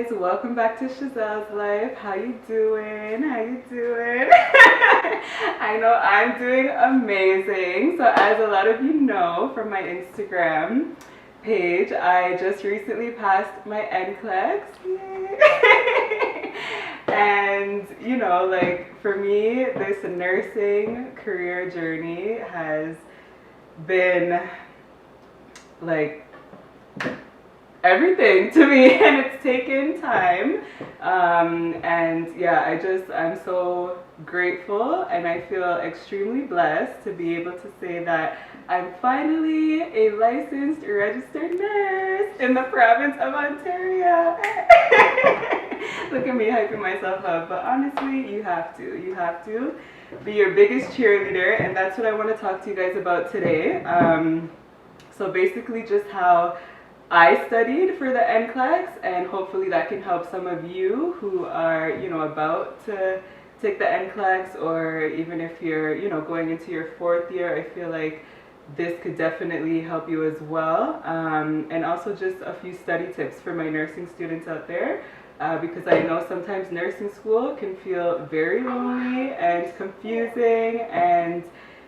guys, welcome back to Chazelle's Life. How you doing? How you doing? I know I'm doing amazing. So as a lot of you know from my Instagram page, I just recently passed my NCLEX. Yay! And you know, like for me, this nursing career journey has been like everything to me and it's taken time, and yeah, I'm so grateful and I feel extremely blessed to be able to say that I'm finally a licensed registered nurse in the province of Ontario. Look at me hyping myself up, but honestly, you have to be your biggest cheerleader, and that's what I want to talk to you guys about today. So basically just how I studied for the NCLEX, and hopefully that can help some of you who are, about to take the NCLEX, or even if you're, going into your fourth year. I feel like this could definitely help you as well. And also just a few study tips for my nursing students out there, because I know sometimes nursing school can feel very lonely and confusing, and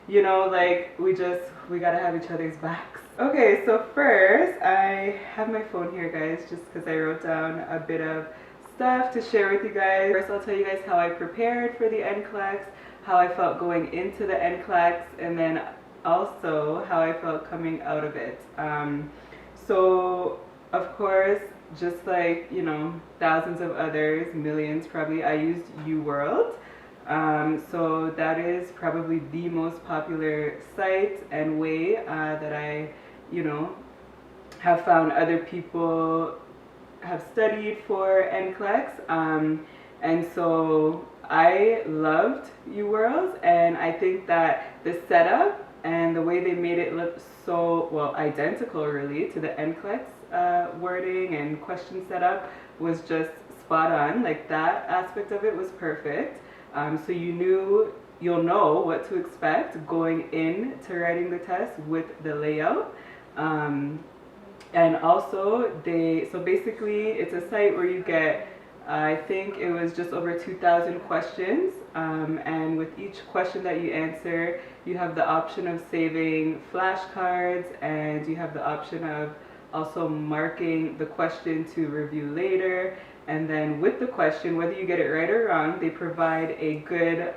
we gotta have each other's backs. Okay, so first I have my phone here, guys, just because I wrote down a bit of stuff to share with you guys. First, I'll tell you guys how I prepared for the NCLEX, how I felt going into the NCLEX, and then also how I felt coming out of it. So, of course, just like, thousands of others, millions probably, I used UWorld. So that is probably the most popular site and way that I, have found other people have studied for NCLEX. And so I loved UWorld, and I think that the setup and the way they made it look so, well, identical really to the NCLEX wording and question setup was just spot on. Like that aspect of it was perfect. So you'll know what to expect going into writing the test with the layout. And also so basically it's a site where you get, I think it was just over 2,000 questions. And with each question that you answer, you have the option of saving flashcards, and you have the option of also marking the question to review later. And then with the question, whether you get it right or wrong, they provide a good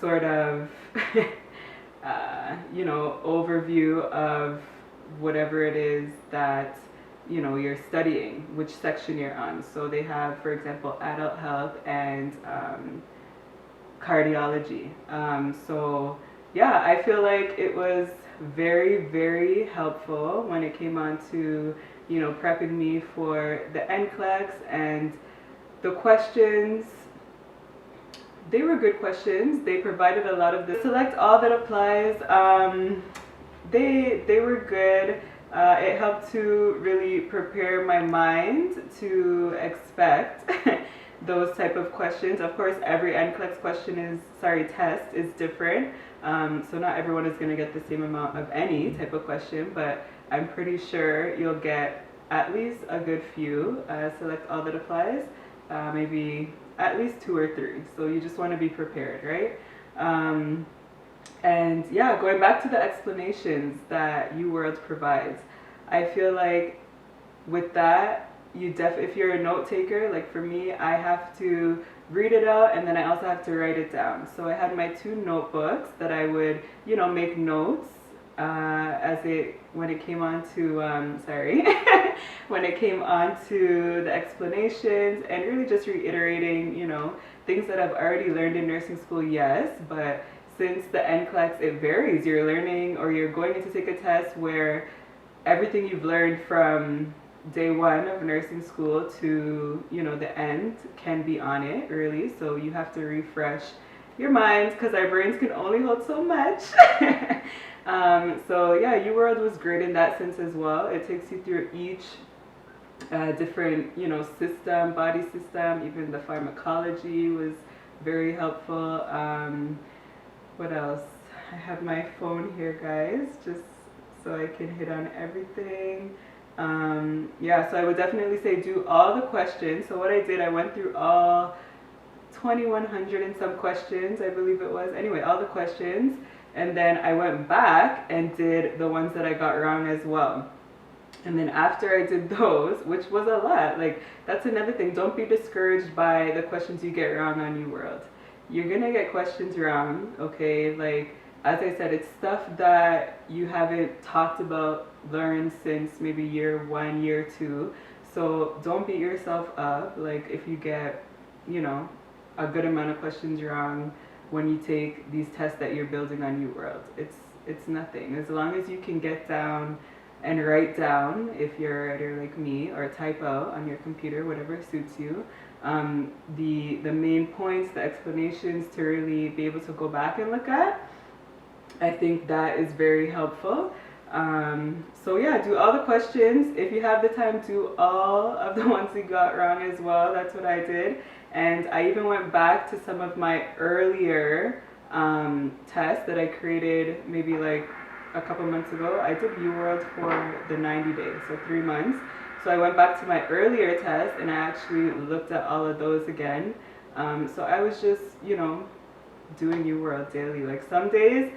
sort of overview of whatever it is that you're studying, which section you're on. So they have, for example, adult health and cardiology. So yeah, I feel like it was very, very helpful when it came on to prepping me for the NCLEX. And the questions, they were good questions. They provided a lot of the select all that applies. They were good. It helped to really prepare my mind to expect those type of questions. Of course, every NCLEX test is different. So not everyone is going to get the same amount of any type of question, but I'm pretty sure you'll get at least a good few. Select all that applies, maybe at least 2 or 3. So you just want to be prepared, right? And yeah, going back to the explanations that UWorld provides, I feel like with that, if you're a note taker, like for me, I have to read it out, and then I also have to write it down. So I had my 2 notebooks that I would, make notes when it came on to when it came on to the explanations, and really just reiterating, things that I've already learned in nursing school, yes, but since the NCLEX, it varies. You're learning, or you're going in to take a test where everything you've learned from day 1 of nursing school to the end can be on it, really. So you have to refresh your minds, because our brains can only hold so much. So yeah, UWorld was great in that sense as well. It takes you through each different system, body system. Even the pharmacology was very helpful. What else? I have my phone here, guys, just so I can hit on everything. Yeah, so I would definitely say do all the questions. So what I did, I went through all 2100 and some questions, I believe it was. Anyway, all the questions. And then I went back and did the ones that I got wrong as well. And then after I did those, which was a lot, like that's another thing. Don't be discouraged by the questions you get wrong on New World. You're gonna get questions wrong, okay? Like as I said, it's stuff that you haven't talked about, learned since maybe year one, year two. So don't beat yourself up. Like if you get, you know, a good amount of questions wrong when you take these tests that you're building on New World. It's nothing. As long as you can get down and write down, if you're a writer like me, or type out on your computer, whatever suits you, the main points, the explanations to really be able to go back and look at. I think that is very helpful. So yeah, do all the questions. If you have the time, do all of the ones you got wrong as well. That's what I did. And I even went back to some of my earlier tests that I created maybe like a couple months ago. I did UWorld for the 90 days, so 3 months. So I went back to my earlier tests and I actually looked at all of those again. So I was just, you know, doing UWorld daily. Like some days,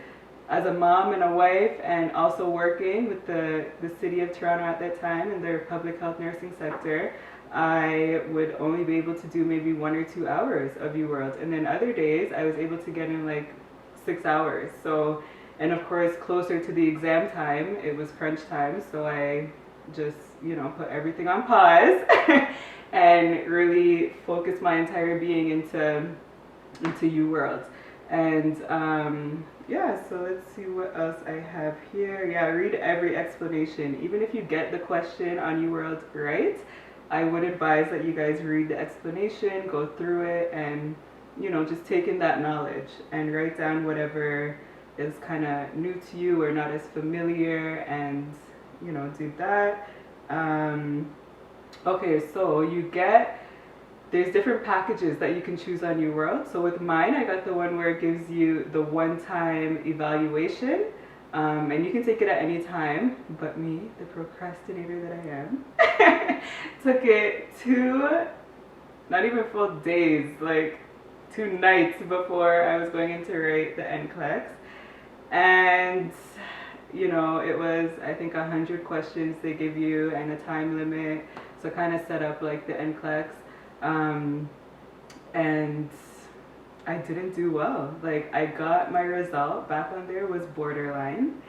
as a mom and a wife and also working with the city of Toronto at that time in their public health nursing sector, I would only be able to do maybe 1 or 2 hours of UWorld. And then other days I was able to get in like 6 hours. So, and of course closer to the exam time, it was crunch time. So I just, you know, put everything on pause and really focused my entire being into UWorld. And yeah, so let's see what else I have here. Yeah, read every explanation. Even if you get the question on UWorld right, I would advise that you guys read the explanation, go through it, and, you know, just take in that knowledge and write down whatever is kind of new to you or not as familiar, and, you know, do that. Okay, so there's different packages that you can choose on UWorld. So with mine, I got the one where it gives you the one-time evaluation. And you can take it at any time, but me, the procrastinator that I am, took it not even full days, like 2 nights before I was going in to write the NCLEX. And, you know, it was, I think, 100 questions they give you and a time limit. So kind of set up like the NCLEX. And I didn't do well. Like I got my result back on there was borderline,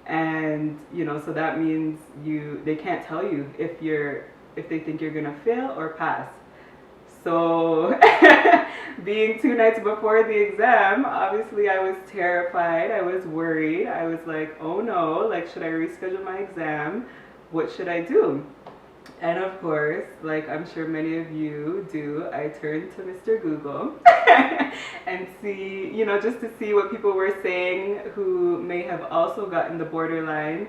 and you know, so that means they can't tell you if they think you're gonna fail or pass. So being 2 nights before the exam, obviously I was terrified. I was worried. I was like, oh no, like should I reschedule my exam? What should I do? And of course, like I'm sure many of you do, I turned to Mr. Google and see, you know, just to see what people were saying who may have also gotten the borderline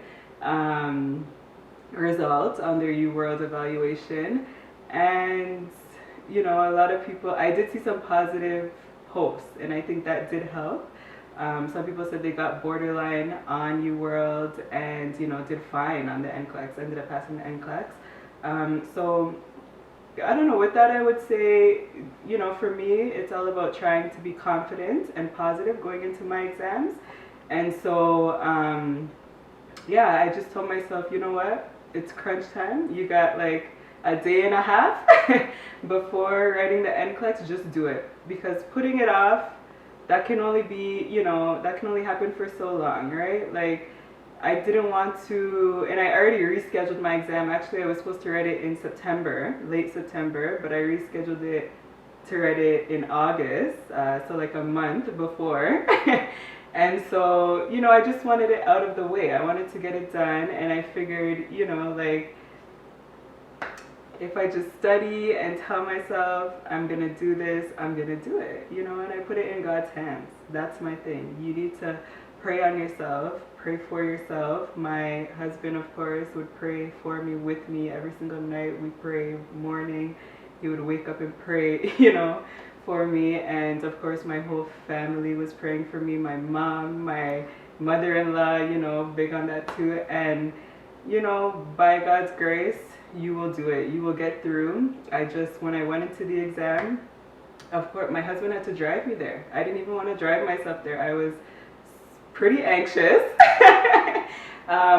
results on their UWorld evaluation. And, you know, a lot of people, I did see some positive posts, and I think that did help. Some people said they got borderline on UWorld and, you know, did fine on the NCLEX, ended up passing the NCLEX. So I don't know, with that I would say, you know, for me it's all about trying to be confident and positive going into my exams. And so yeah, I just told myself, you know what, it's crunch time. You got like a day and a half before writing the NCLEX. Just do it, because putting it off, that can only be, you know, that can only happen for so long, right? Like I didn't want to, and I already rescheduled my exam. Actually, I was supposed to write it in September, late September, but I rescheduled it to write it in August, so like a month before. And so, you know, I just wanted it out of the way. I wanted to get it done, and I figured, you know, like, if I just study and tell myself I'm gonna do this, I'm gonna do it, you know, and I put it in God's hands. That's my thing. You need to pray on yourself, pray for yourself. My husband, of course, would pray for me, with me every single night. We pray morning. He would wake up and pray, you know, for me. And of course, my whole family was praying for me. My mom, my mother-in-law, you know, big on that too. And you know, by God's grace, you will do it. You will get through. When I went into the exam, of course, my husband had to drive me there. I didn't even want to drive myself there. I was pretty anxious.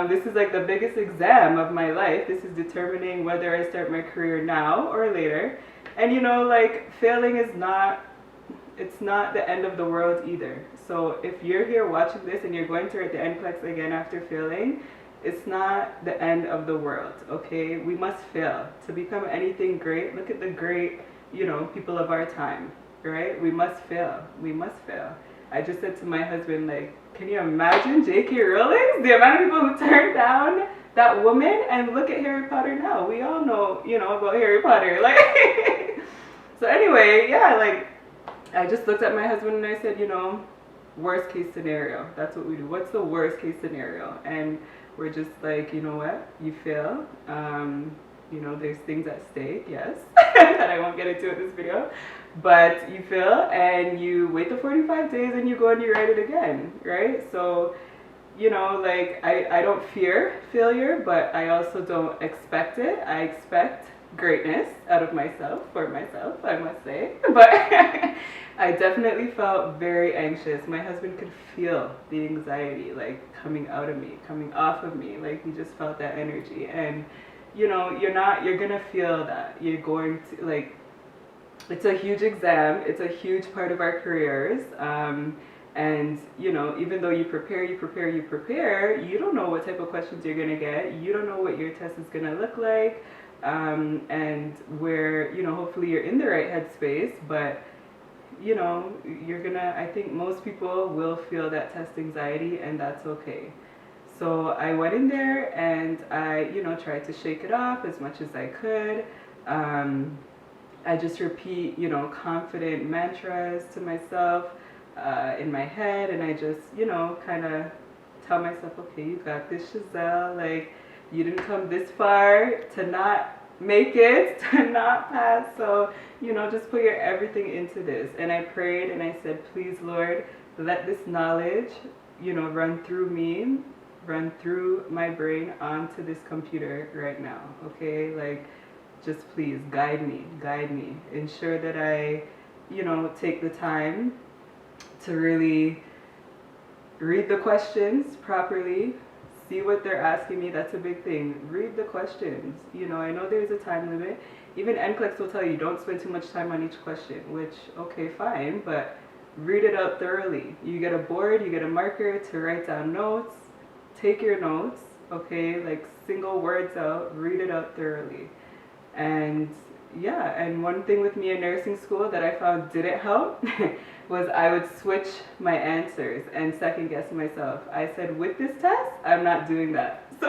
This is like the biggest exam of my life. This is determining whether I start my career now or later. And you know, like failing is not, it's not the end of the world either. So if you're here watching this and you're going to write the NCLEX again after failing, it's not the end of the world, okay? We must fail to become anything great. Look at the great, you know, people of our time, right? We must fail. We must fail. I just said to my husband, like, can you imagine J.K. Rowling? The amount of people who turned down that woman, and look at Harry Potter now. We all know, you know, about Harry Potter. Like, so anyway, yeah, like, I just looked at my husband and I said, you know, worst case scenario. That's what we do. What's the worst case scenario? And we're just like, you know what? You fail. You know, there's things at stake, yes, that I won't get into in this video. But you fail and you wait the 45 days and you go and you write it again, right? So, you know, like I don't fear failure, but I also don't expect it. I expect greatness out of myself, for myself, I must say. But I definitely felt very anxious. My husband could feel the anxiety like coming out of me, coming off of me. Like he just felt that energy. And you know, you're gonna feel that. You're going to, like, it's a huge exam. It's a huge part of our careers. And, you know, even though you prepare, you don't know what type of questions you're going to get. You don't know what your test is going to look like. And where, you know, hopefully you're in the right headspace. But, you know, I think most people will feel that test anxiety, and that's okay. So I went in there and I, you know, tried to shake it off as much as I could. I just repeat, you know, confident mantras to myself in my head, and I just, you know, kind of tell myself, okay, you got this, Chazelle. Like, you didn't come this far to not make it, to not pass. So, you know, just put your everything into this. And I prayed and I said, please, Lord, let this knowledge, you know, run through me, run through my brain onto this computer right now, okay? Like, just please guide me, ensure that I, you know, take the time to really read the questions properly, see what they're asking me. That's a big thing. Read the questions. You know, I know there's a time limit. Even NCLEX will tell you don't spend too much time on each question, which, okay, fine, but read it out thoroughly. You get a board, you get a marker to write down notes. Take your notes, okay, like single words out, read it out thoroughly. And yeah, and one thing with me in nursing school that I found didn't help was I would switch my answers and second guess myself. I said, with this test, I'm not doing that. So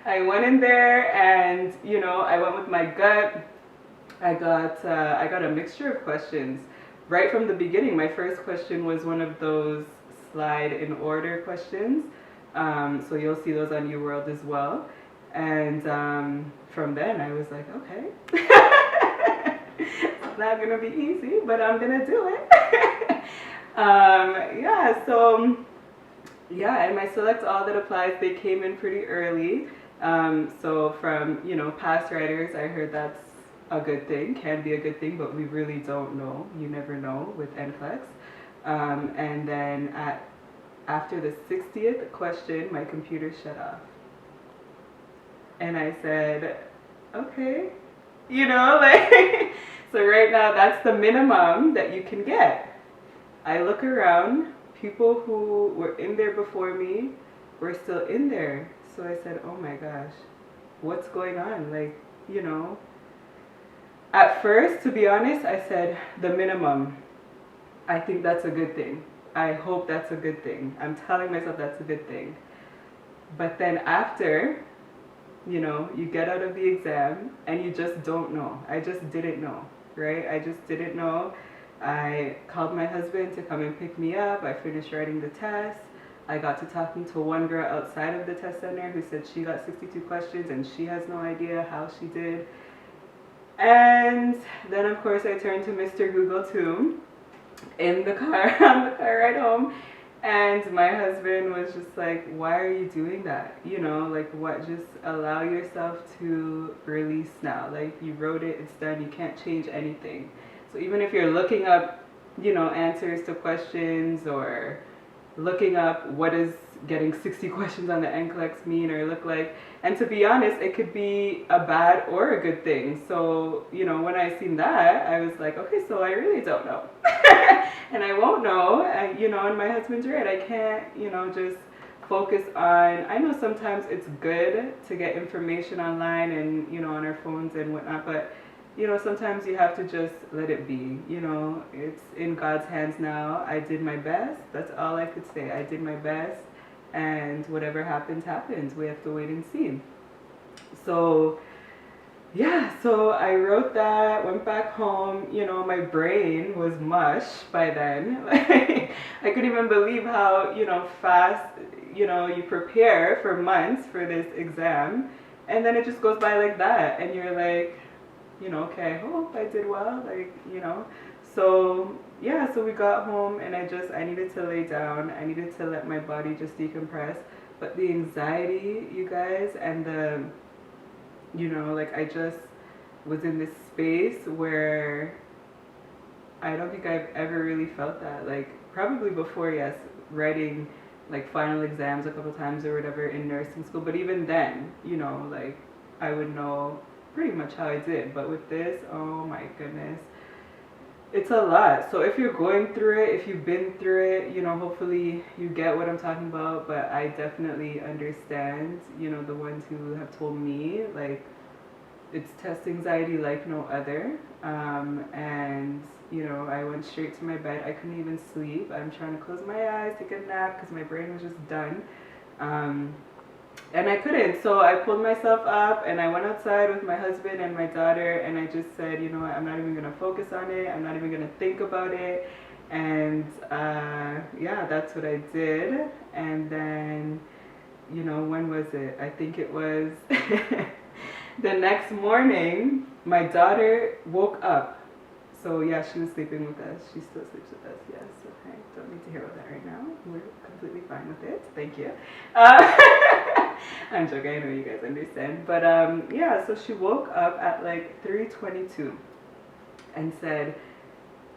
I went in there and, you know, I went with my gut. I got a mixture of questions. Right from the beginning, my first question was one of those slide in order questions. So you'll see those on UWorld as well. And from then I was like, okay, it's not gonna be easy, but I'm gonna do it. Yeah, so yeah, and my select all that applies, they came in pretty early. So from, you know, past writers, I heard that's a good thing, can be a good thing, but we really don't know. You never know with NCLEX. And then after the 60th question, my computer shut off. And I said, okay, you know, like, so right now that's the minimum that you can get. I look around, people who were in there before me were still in there. So I said, oh my gosh, what's going on? Like, you know, at first, to be honest, I said the minimum. I think that's a good thing. I hope that's a good thing. I'm telling myself that's a good thing. But then after, you know, you get out of the exam and you just don't know. I just didn't know, right? I just didn't know. I called my husband to come and pick me up. I finished writing the test. I got to talking to one girl outside of the test center who said she got 62 questions and she has no idea how she did. And then of course I turned to Mr. Google too in the car, on the car ride home. And my husband was just like, why are you doing that? You know, like what, just allow yourself to release now. Like you wrote it, it's done, you can't change anything. So even if you're looking up, you know, answers to questions or looking up what does getting 60 questions on the NCLEX mean or look like, and to be honest, it could be a bad or a good thing. So, you know, when I seen that, I was like, okay, so I really don't know. And I won't know, you know, and my husband's right. I can't, you know, just focus on, I know sometimes it's good to get information online and, you know, on our phones and whatnot, but, you know, sometimes you have to just let it be. You know, it's in God's hands now. I did my best. That's all I could say. I did my best. And whatever happens, happens. We have to wait and see. So, yeah, so I wrote that, went back home. You know, my brain was mush by then. Like, I couldn't even believe how, you know, fast, you know, you prepare for months for this exam. And then it just goes by like that. And you're like, you know, okay, I hope I did well, like, you know. So, yeah, so we got home and I needed to lay down. I needed to let my body just decompress. But the anxiety, you guys, and the, you know, like I just was in this space where I don't think I've ever really felt that. Like, probably before, yes, writing like final exams a couple times or whatever in nursing school. But even then, you know, like I would know pretty much how I did. But with this, oh my goodness, it's a lot. So if you're going through it, if you've been through it, you know, hopefully you get what I'm talking about. But I definitely understand, you know, the ones who have told me, like, it's test anxiety like no other. And, you know, I went straight to my bed. I couldn't even sleep. I'm trying to close my eyes, take a nap, because my brain was just done. And I couldn't. So I pulled myself up and I went outside with my husband and my daughter and I just said, you know what, I'm not even going to focus on it. I'm not even going to think about it. And yeah, that's what I did. And then, you know, when was it? I think it was the next morning, my daughter woke up. So yeah, she was sleeping with us. She still sleeps with us, yes. Okay, don't need to hear about that right now. We're completely fine with it. Thank you. I'm joking, I know you guys understand. But yeah, so she woke up at like 3:22 and said,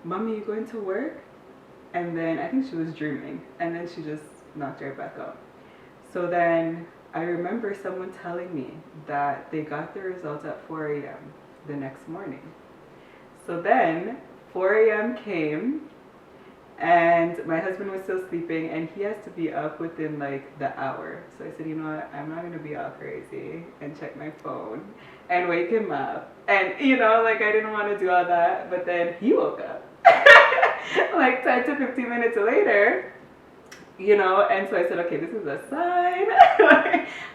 Mommy, you going to work? And then I think she was dreaming. And then she just knocked right back up. So then I remember someone telling me that they got the results at 4 a.m. the next morning. So then 4 a.m. came and my husband was still sleeping and he has to be up within like the hour. So I said, you know what, I'm not going to be all crazy and check my phone and wake him up. And you know, like I didn't want to do all that, but then he woke up like 10 to 15 minutes later, you know, and so I said, okay, this is a sign.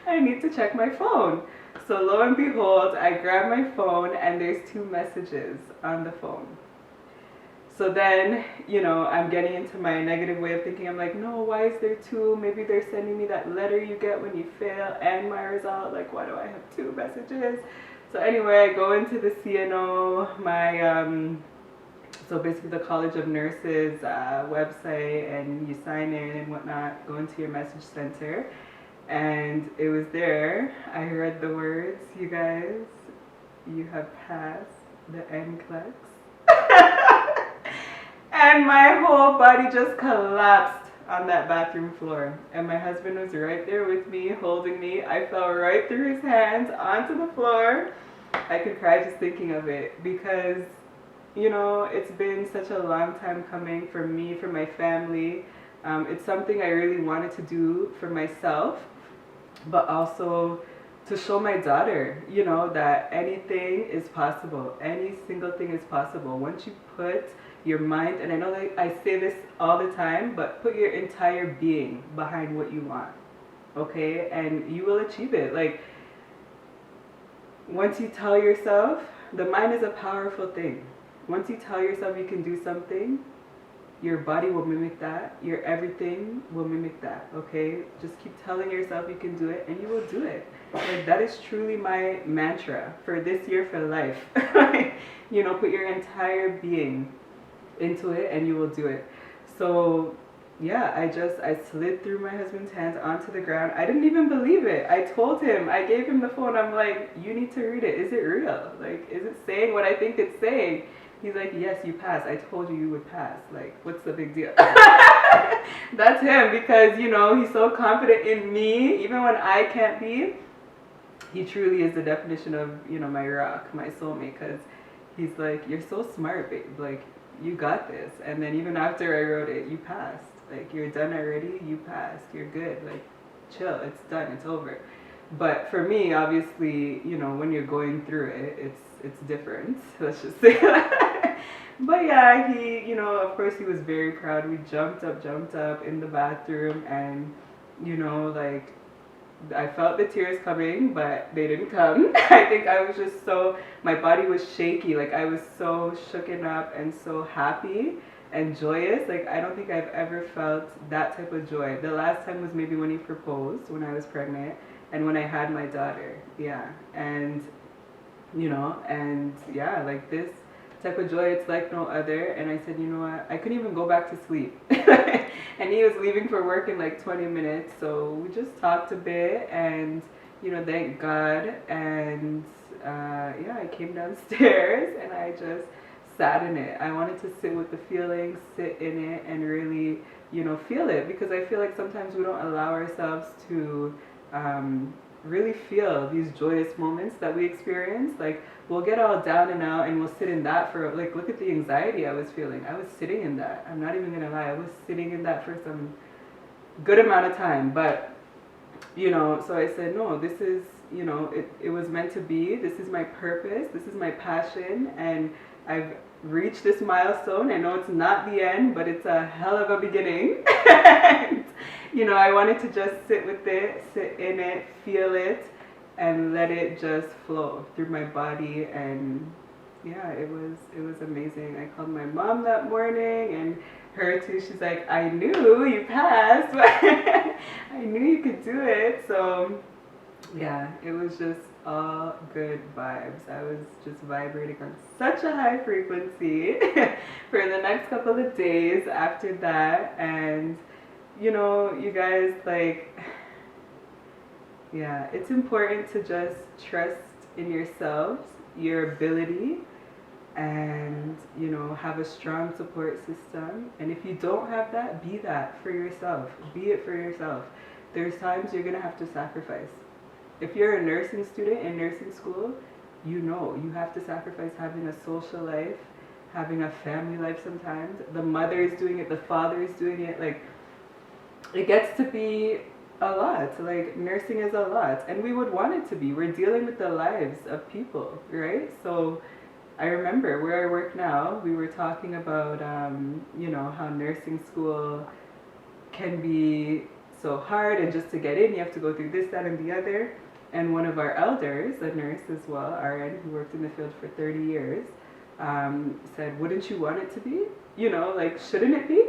I need to check my phone. So lo and behold, I grab my phone and there's 2 messages on the phone. So then, you know, I'm getting into my negative way of thinking. I'm like, no, why is there 2? Maybe they're sending me that letter you get when you fail and my result. Like, why do I have 2 messages? So anyway, I go into the CNO, my, so basically the College of Nurses website, and you sign in and whatnot, go into your message center. And it was there. I read the words, you guys, you have passed the NCLEX. And my whole body just collapsed on that bathroom floor. And my husband was right there with me, holding me. I fell right through his hands onto the floor. I could cry just thinking of it because, you know, it's been such a long time coming for me, for my family. It's something I really wanted to do for myself, but also to show my daughter, you know, that anything is possible. Any single thing is possible. Once you put your mind, and I know that I say this all the time, but put your entire being behind what you want, okay? And you will achieve it. Like, once you tell yourself, the mind is a powerful thing. Once you tell yourself you can do something, your body will mimic that. Your everything will mimic that, okay? Just keep telling yourself you can do it and you will do it. Like, that is truly my mantra for this year, for life. You know, put your entire being into it and you will do it. So yeah, I slid through my husband's hands onto the ground. I didn't even believe it. I told him, I gave him the phone. I'm like, you need to read it. Is it real? Like, is it saying what I think it's saying? He's like, yes, you passed. I told you you would pass. Like, what's the big deal? That's him because, you know, he's so confident in me, even when I can't be. He truly is the definition of, you know, my rock, my soulmate, because he's like, you're so smart, babe. Like, you got this. And then even after I wrote it, you passed. Like, you're done already, you passed, you're good. Like, chill, it's done, it's over. But for me, obviously, you know, when you're going through it, it's different. Let's just say that. But yeah, he, you know, of course he was very proud. We jumped up in the bathroom, and, you know, like, I felt the tears coming, but they didn't come. I think I was just so, my body was shaky. Like, I was so shooken up and so happy and joyous. Like, I don't think I've ever felt that type of joy. The last time was maybe when he proposed, when I was pregnant, and when I had my daughter. Yeah. And, you know, and yeah, like this type of joy, it's like no other. And I said, you know what, I couldn't even go back to sleep. And he was leaving for work in like 20 minutes, so we just talked a bit, and, you know, thank God. And yeah, I came downstairs and I just sat in it. I wanted to sit with the feelings, sit in it, and really, you know, feel it, because I feel like sometimes we don't allow ourselves to really feel these joyous moments that we experience. Like, we'll get all down and out and we'll sit in that for, like, look at the anxiety I was feeling. I was sitting in that. I'm not even gonna lie. I was sitting in that for some good amount of time. But, you know, so I said, no, this is, you know, it was meant to be. This is my purpose. This is my passion. And I've reached this milestone. I know it's not the end, but it's a hell of a beginning. And, you know, I wanted to just sit with it, sit in it, feel it, and let it just flow through my body. And yeah, it was amazing. I called my mom that morning, and her too. She's like, I knew you passed. I knew you could do it. So yeah, it was just all good vibes. I was just vibrating on such a high frequency for the next couple of days after that. And, you know, you guys, like, yeah, it's important to just trust in yourselves, your ability, and, you know, have a strong support system. And if you don't have that, be that for yourself. Be it for yourself. There's times you're going to have to sacrifice. If you're a nursing student in nursing school, you know you have to sacrifice having a social life, having a family life sometimes. The mother is doing it, the father is doing it. Like, it gets to be a lot. Like, nursing is a lot. And we would want it to be. We're dealing with the lives of people, right? So I remember where I work now, we were talking about, you know, how nursing school can be so hard, and just to get in, you have to go through this, that, and the other. And one of our elders, a nurse as well, RN, who worked in the field for 30 years, said, wouldn't you want it to be? You know, like, shouldn't it be?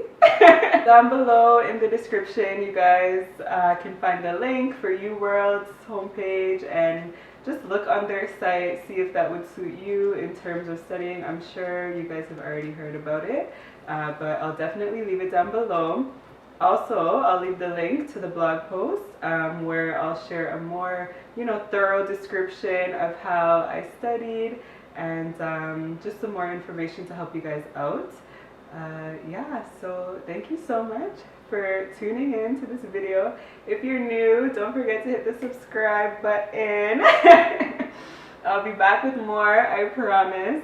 Down below in the description, you guys can find the link for UWorld's homepage, and just look on their site, see if that would suit you in terms of studying. I'm sure you guys have already heard about it, but I'll definitely leave it down below. Also, I'll leave the link to the blog post where I'll share a more, you know, thorough description of how I studied, and just some more information to help you guys out. Yeah, so thank you so much for tuning in to this video. If you're new, don't forget to hit the subscribe button. I'll be back with more, I promise.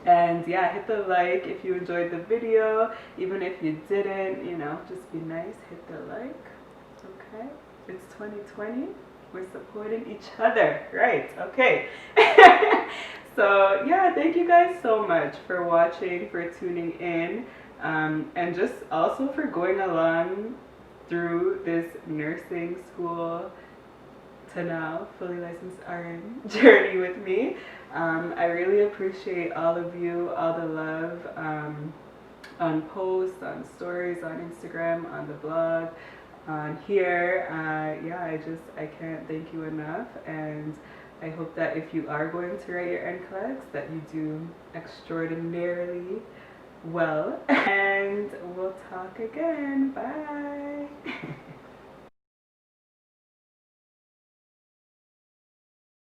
And yeah, hit the like if you enjoyed the video. Even if you didn't, you know, just be nice, hit the like. Okay, it's 2020. We're supporting each other, right? Okay. So yeah, thank you guys so much for watching, for tuning in, and just also for going along through this nursing school to now fully licensed RN journey with me. I really appreciate all of you, all the love on posts, on stories, on Instagram, on the blog, on here. Yeah, I can't thank you enough, and I hope that if you are going to write your NCLEX, that you do extraordinarily well. And and we'll talk again. Bye.